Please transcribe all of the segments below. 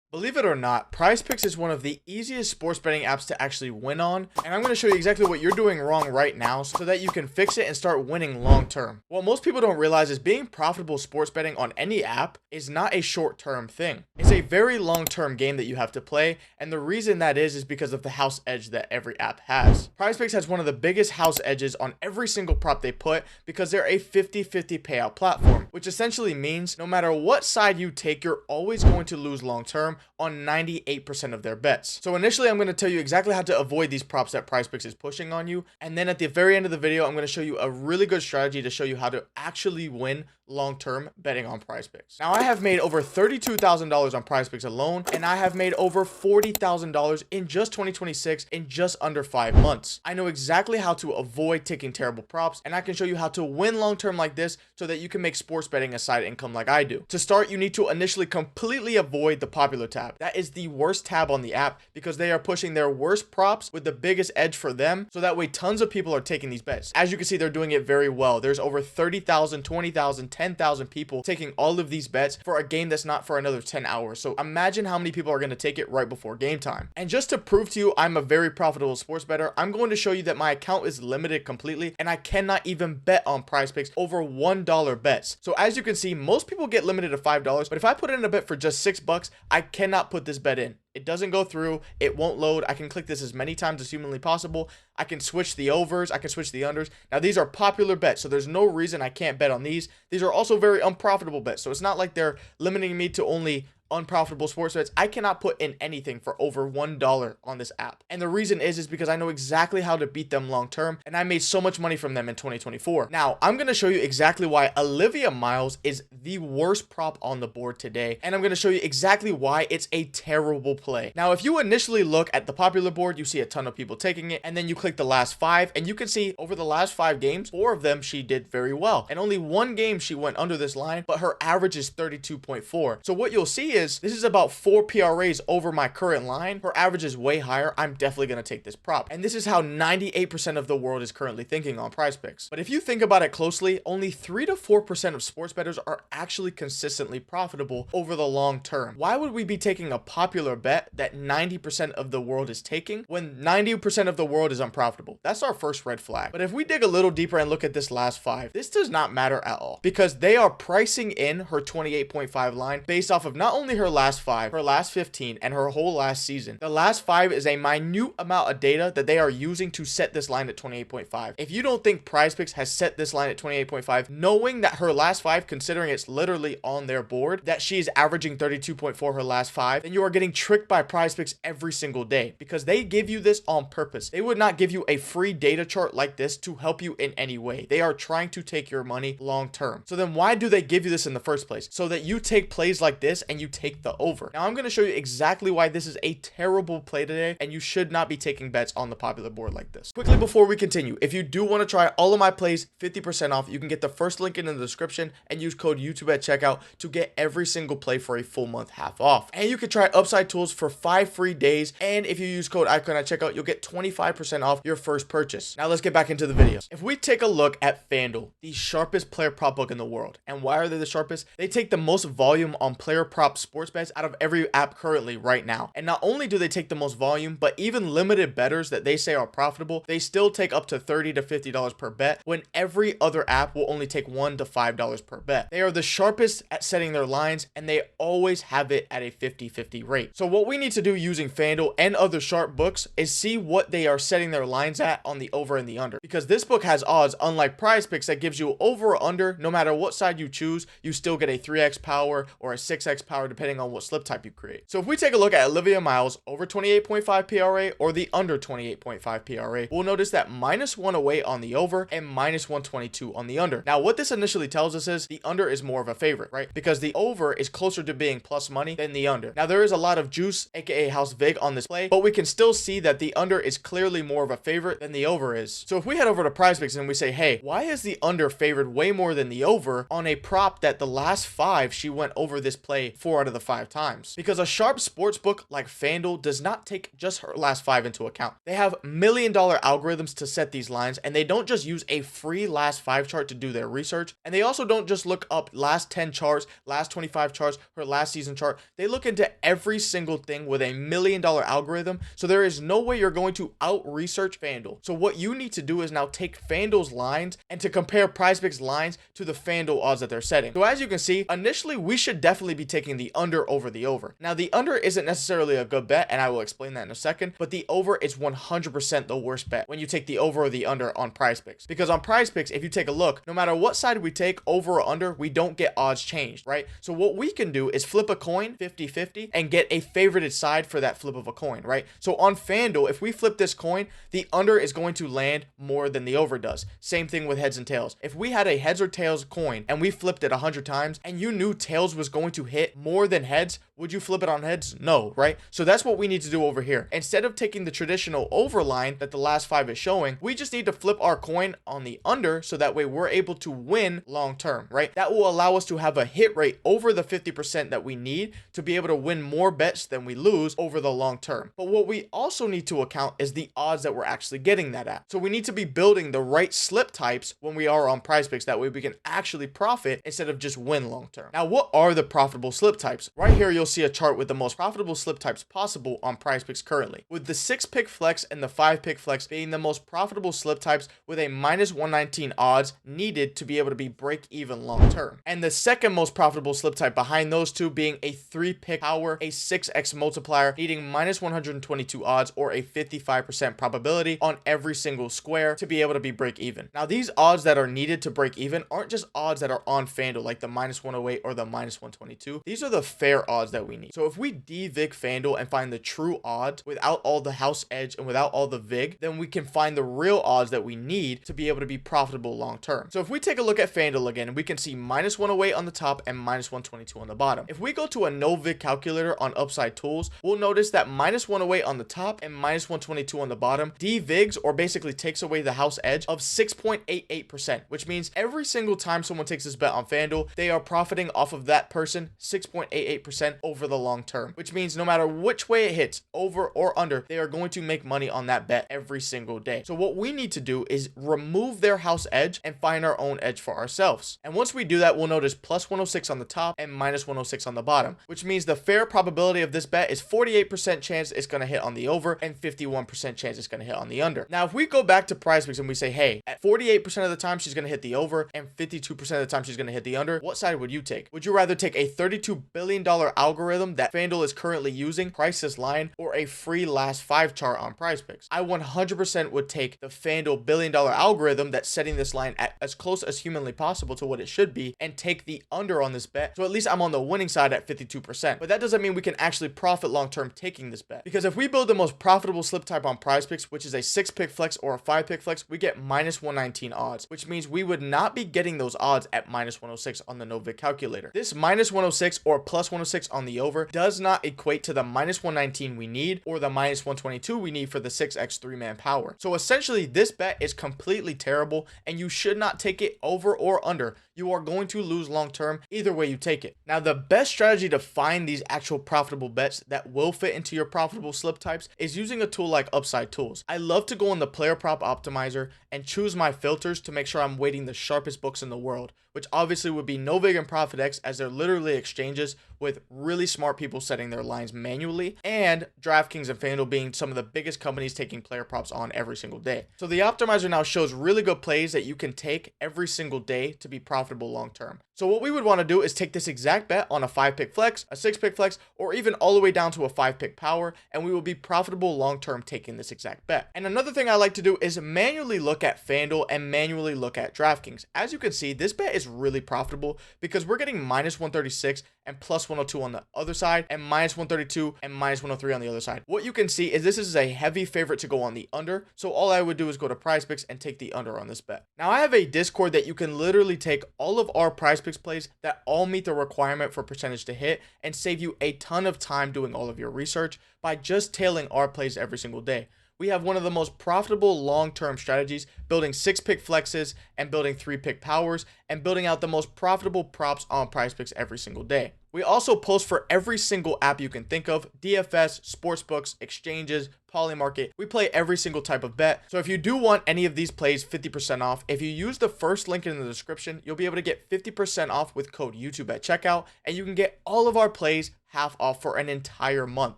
Believe it or not, PrizePicks is one of the easiest sports betting apps to actually win on, and I'm going to show you exactly what you're doing wrong right now so that you can fix it and start winning long term. What most people don't realize is being profitable sports betting on any app is not a short-term thing. It's a very long-term game that you have to play, and the reason that is because of the house edge that every app has. PrizePicks has one of the biggest house edges on every single prop they put because they're a 50-50 payout platform, which essentially means no matter what side you take, you're always going to lose long term on 98% of their bets. So initially, I'm going to tell you exactly how to avoid these props that PrizePicks is pushing on you. And then at the very end of the video, I'm going to show you a really good strategy to show you how to actually win long-term betting on PrizePicks. Now, I have made over $32,000 on PrizePicks alone, and I have made over $40,000 in just 2026 in just under 5 months. I know exactly how to avoid taking terrible props, and I can show you how to win long-term like this so that you can make sports betting a side income like I do. To start, you need to initially completely avoid the popular tab. That is the worst tab on the app because they are pushing their worst props with the biggest edge for them, so that way tons of people are taking these bets. As you can see, they're doing it very well. There's over 30,000, 20,000, 10,000 people taking all of these bets for a game that's not for another 10 hours. So imagine how many people are going to take it right before game time. And just to prove to you I'm a very profitable sports bettor, I'm going to show you that my account is limited completely and I cannot even bet on PrizePicks over $1 bets. So as you can see, most people get limited to $5, but if I put in a bet for just $6, I cannot put this bet in. It doesn't go through, it won't load. I can click this as many times as humanly possible. I can switch the overs, I can switch the unders. Now these are popular bets, so there's no reason I can't bet on these. These are also very unprofitable bets, so it's not like they're limiting me to only unprofitable sports bets. I cannot put in anything for over $1 on this app. And the reason is because I know exactly how to beat them long term, and I made so much money from them in 2024. Now, I'm going to show you exactly why Olivia Miles is the worst prop on the board today, and I'm going to show you exactly why it's a terrible play. Now, if you initially look at the popular board, you see a ton of people taking it, and then you click the last 5, and you can see over the last 5 games, 4 of them she did very well, and only 1 game she went under this line, but her average is 32.4. So what you'll see is this is about 4 PRAs over my current line. Her average is way higher. I'm definitely going to take this prop. And this is how 98% of the world is currently thinking on PrizePicks. But if you think about it closely, only 3 to 4% of sports bettors are actually consistently profitable over the long term. Why would we be taking a popular bet that 90% of the world is taking when 90% of the world is unprofitable? That's our first red flag. But if we dig a little deeper and look at this last 5, this does not matter at all because they are pricing in her 28.5 line based off of not only her last 5, her last 15, and her whole last season. The last 5 is a minute amount of data that they are using to set this line at 28.5. If you don't think PrizePicks has set this line at 28.5, knowing that her last 5, considering it's literally on their board, that she's averaging 32.4 her last 5, then you are getting tricked by PrizePicks every single day because they give you this on purpose. They would not give you a free data chart like this to help you in any way. They are trying to take your money long term. So then why do they give you this in the first place? So that you take plays like this and you take the over. Now I'm going to show you exactly why this is a terrible play today and you should not be taking bets on the popular board like this. Quickly before we continue, if you do want to try all of my plays 50% off, you can get the first link in the description and use code YouTube at checkout to get every single play for a full month half off. And you can try Upside Tools for 5 free days, and if you use code ICON at checkout, you'll get 25% off your first purchase. Now let's get back into the video. If we take a look at FanDuel, the sharpest player prop book in the world, and why are they the sharpest? They take the most volume on player prop sports bets out of every app currently right now. And not only do they take the most volume, but even limited bettors that they say are profitable, they still take up to $30 to $50 per bet when every other app will only take $1 to $5 per bet. They are the sharpest at setting their lines, and they always have it at a 50-50 rate. So what we need to do using FanDuel and other sharp books is see what they are setting their lines at on the over and the under, because this book has odds unlike PrizePicks that gives you over or under. No matter what side you choose, you still get a 3x power or a 6x power depending on what slip type you create. So if we take a look at Olivia Miles over 28.5 PRA or the under 28.5 PRA, we'll notice that -1 away on the over and -122 on the under. Now what this initially tells us is the under is more of a favorite, right? Because the over is closer to being plus money than the under. Now there is a lot of juice, aka house vig, on this play, but we can still see that the under is clearly more of a favorite than the over is. So if we head over to PrizePicks and we say, hey, why is the under favored way more than the over on a prop that the last 5 she went over this play for 4 out of the 5 times. Because a sharp sportsbook like FanDuel does not take just her last 5 into account. They have million-dollar algorithms to set these lines, and they don't just use a free last 5 chart to do their research, and they also don't just look up last 10 charts, last 25 charts, or last season chart. They look into every single thing with a million-dollar algorithm, so there is no way you're going to out-research FanDuel. So what you need to do is now take FanDuel's lines and to compare PrizePicks lines to the FanDuel odds that they're setting. So as you can see, initially we should definitely be taking the under over the over. Now the under isn't necessarily a good bet, and I will explain that in a second, but the over is 100% the worst bet when you take the over or the under on PrizePicks. Because on PrizePicks, if you take a look, no matter what side we take, over or under, we don't get odds changed, right? So what we can do is flip a coin 50-50 and get a favorited side for that flip of a coin, right? So on FanDuel, if we flip this coin, the under is going to land more than the over does. Same thing with heads and tails. If we had a heads or tails coin and we flipped it 100 times and you knew tails was going to hit more than heads, would you flip it on heads? No, right? So that's what we need to do over here. Instead of taking the traditional over line that the last 5 is showing, we just need to flip our coin on the under so that way we're able to win long term, right? That will allow us to have a hit rate over the 50% that we need to be able to win more bets than we lose over the long term. But what we also need to account is the odds that we're actually getting that at. So we need to be building the right slip types when we are on PrizePicks. That way we can actually profit instead of just win long term. Now, what are the profitable slip types? Right here, you'll see a chart with the most profitable slip types possible on PrizePicks currently, with the 6-pick flex and the 5-pick flex being the most profitable slip types with a -119 odds needed to be able to be break even long term. And the second most profitable slip type behind those two being a 3-pick power, a 6x multiplier, needing -122 odds or a 55% probability on every single square to be able to be break even. Now, these odds that are needed to break even aren't just odds that are on FanDuel like the -108 or the -122. These are the fair odds that we need. So if we de-vig FanDuel and find the true odds without all the house edge and without all the vig, then we can find the real odds that we need to be able to be profitable long term. So if we take a look at FanDuel again, we can see -108 on the top and -122 on the bottom. If we go to a NoVIG calculator on Upside Tools, we'll notice that -108 on the top and -122 on the bottom de-vigs, or basically takes away the house edge of 6.88%, which means every single time someone takes this bet on FanDuel, they are profiting off of that person 6.88% over the long term, which means no matter which way it hits, over or under, they are going to make money on that bet every single day. So what we need to do is remove their house edge and find our own edge for ourselves. And once we do that, we'll notice +106 on the top and -106 on the bottom, which means the fair probability of this bet is 48% chance it's going to hit on the over and 51% chance it's going to hit on the under. Now, if we go back to PrizePicks and we say, hey, at 48% of the time she's going to hit the over and 52% of the time she's going to hit the under, what side would you take? Would you rather take a $32 billion algorithm that FanDuel is currently using, price this line, or a free last 5 chart on PrizePicks? I 100% would take the FanDuel billion-dollar algorithm that's setting this line at as close as humanly possible to what it should be and take the under on this bet. So at least I'm on the winning side at 52%. But that doesn't mean we can actually profit long-term taking this bet. Because if we build the most profitable slip type on PrizePicks, which is a 6-pick flex or a 5-pick flex, we get -119 odds, which means we would not be getting those odds at -106 on the NoVIG calculator. This -106 or +106 on the over does not equate to the -119 we need or the -122 we need for the 6x 3-man power. So essentially, this bet is completely terrible and you should not take it over or under. You are going to lose long term either way you take it. Now, the best strategy to find these actual profitable bets that will fit into your profitable slip types is using a tool like Upside Tools. I love to go in the player prop optimizer and choose my filters to make sure I'm weighting the sharpest books in the world, which obviously would be NoVIG and ProfitX, as they're literally exchanges with really smart people setting their lines manually, and DraftKings and FanDuel being some of the biggest companies taking player props on every single day. So the optimizer now shows really good plays that you can take every single day to be profitable long term. So what we would want to do is take this exact bet on a 5-pick flex, a 6-pick flex, or even all the way down to a 5-pick power, and we will be profitable long term taking this exact bet. And another thing I like to do is manually look at FanDuel and manually look at DraftKings. As you can see, this bet is really profitable because we're getting -136 and +102 on the other side, and -132 and -103 on the other side. What you can see is this is a heavy favorite to go on the under, so all I would do is go to PrizePicks and take the under on this bet. Now, I have a Discord that you can literally take all of our PrizePicks plays that all meet the requirement for percentage to hit and save you a ton of time doing all of your research by just tailing our plays every single day. We have one of the most profitable long-term strategies, building 6-pick flexes and building 3-pick powers and building out the most profitable props on PrizePicks every single day. We also post for every single app you can think of: DFS, sportsbooks, exchanges, Polymarket. We play every single type of bet. So if you do want any of these plays 50% off, if you use the first link in the description, you'll be able to get 50% off with code YouTube at checkout, and you can get all of our plays half off for an entire month.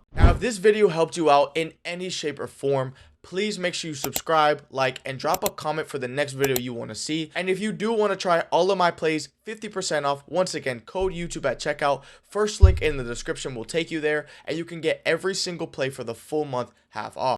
Now, if this video helped you out in any shape or form, please make sure you subscribe, like, and drop a comment for the next video you want to see. And if you do want to try all of my plays 50% off, once again, code YouTube at checkout. First link in the description will take you there, and you can get every single play for the full month half off.